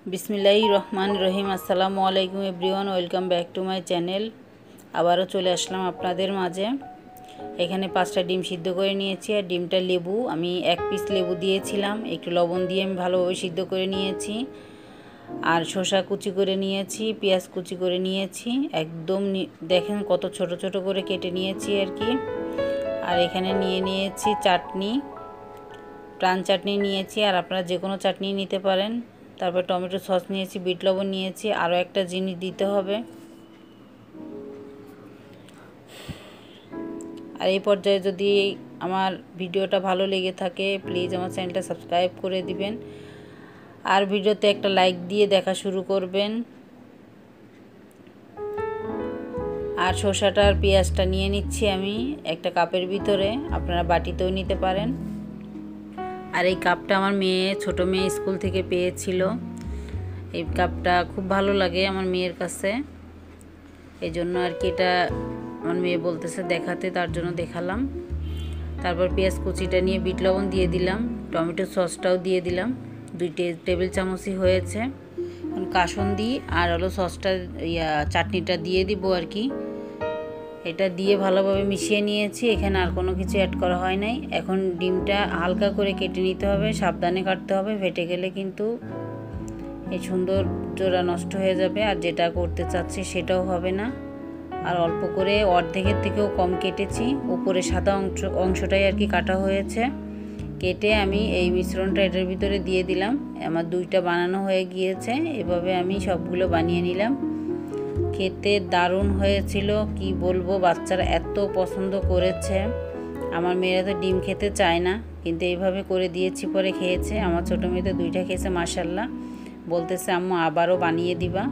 बिस्मिल्लाहिर रहमानिर रहीम अस्सलामु आलाइकुम everyone welcome back to my channel. आबारो चले आसलाम आपनादेर माझे। एखाने 5टा डिम सिद्ध करे निয়েছি আর ডিমটা লেবু আমি 1 পিস লেবু দিয়েছিলাম, একটু লবণ দিয়ে আমি ভালোভাবে সিদ্ধ করে নিয়েছি। আর শসা কুচি করে নিয়েছি, পেঁয়াজ কুচি করে নিয়েছি, একদম দেখেন কত ছোট ছোট করে কেটে নিয়েছি আর কি। আর এখানে নিয়ে নিয়েছি চাটনি, প্রাণ চাটনি নিয়েছি, আর আপনারা যে কোনো চাটনি নিতে পারেন। তারপর টমেটো সস নিয়েছি, বিট লবণ নিয়েছি, আরও একটা জিনিস দিতে হবে। আর এই পর্যায়ে যদি আমার ভিডিওটা ভালো লেগে থাকে প্লিজ আমার চ্যানেলটা সাবস্ক্রাইব করে দিবেন, আর ভিডিওতে একটা লাইক দিয়ে দেখা শুরু করবেন। আর শসাটা আর পেঁয়াজটা নিয়ে নিচ্ছি আমি একটা কাপের ভিতরে, আপনারা বাটিতেও নিতে পারেন। আর এই কাপটা আমার মেয়ে, ছোট মেয়ে স্কুল থেকে পেয়েছিল। এই কাপটা খুব ভালো লাগে আমার মেয়ের কাছে, এই জন্য আর কি এটা আমার মেয়ে বলতেছে দেখাতে, তার জন্য দেখালাম। তারপর পেঁয়াজ কুচিটা নিয়ে বিট লবণ দিয়ে দিলাম, টমেটো সসটাও দিয়ে দিলাম, 2 টেবিল চামচই হয়েছে। কাসুন্দি আর হলো সসটা চাটনিটা দিয়ে দিব আর কি। এটা দিয়ে ভালোভাবে মিশিয়ে নিয়েছি, এখানে আর কোনো কিছু অ্যাড করা হয় নাই। এখন ডিমটা হালকা করে কেটে নিতে হবে, সাবধানে কাটতে হবে, ফেটে গেলে কিন্তু এই সৌন্দর্যটা নষ্ট হয়ে যাবে, আর যেটা করতে চাচ্ছি সেটাও হবে না। আর অল্প করে অর্ধেকের থেকেও কম কেটেছি, উপরে সাদা অংশটাই আর কি কাটা হয়েছে। কেটে আমি এই মিশ্রণটা এটার ভিতরে দিয়ে দিলাম। আমার 2টা বানানো হয়ে গিয়েছে, এভাবে আমি সবগুলো বানিয়ে নিলাম। খেতে দারুণ হয়েছিল, কি বলবো, বাচ্চারা এত পছন্দ করেছে। আমার মেয়েরা তো ডিম খেতে চায় না, কিন্তু এইভাবে করে দিয়েছি পরে খেয়েছে। আমার ছোটো মেয়ে তো 2টা খেয়েছে মাশাআল্লাহ, বলতেছে আম্মু আবারও বানিয়ে দিবা।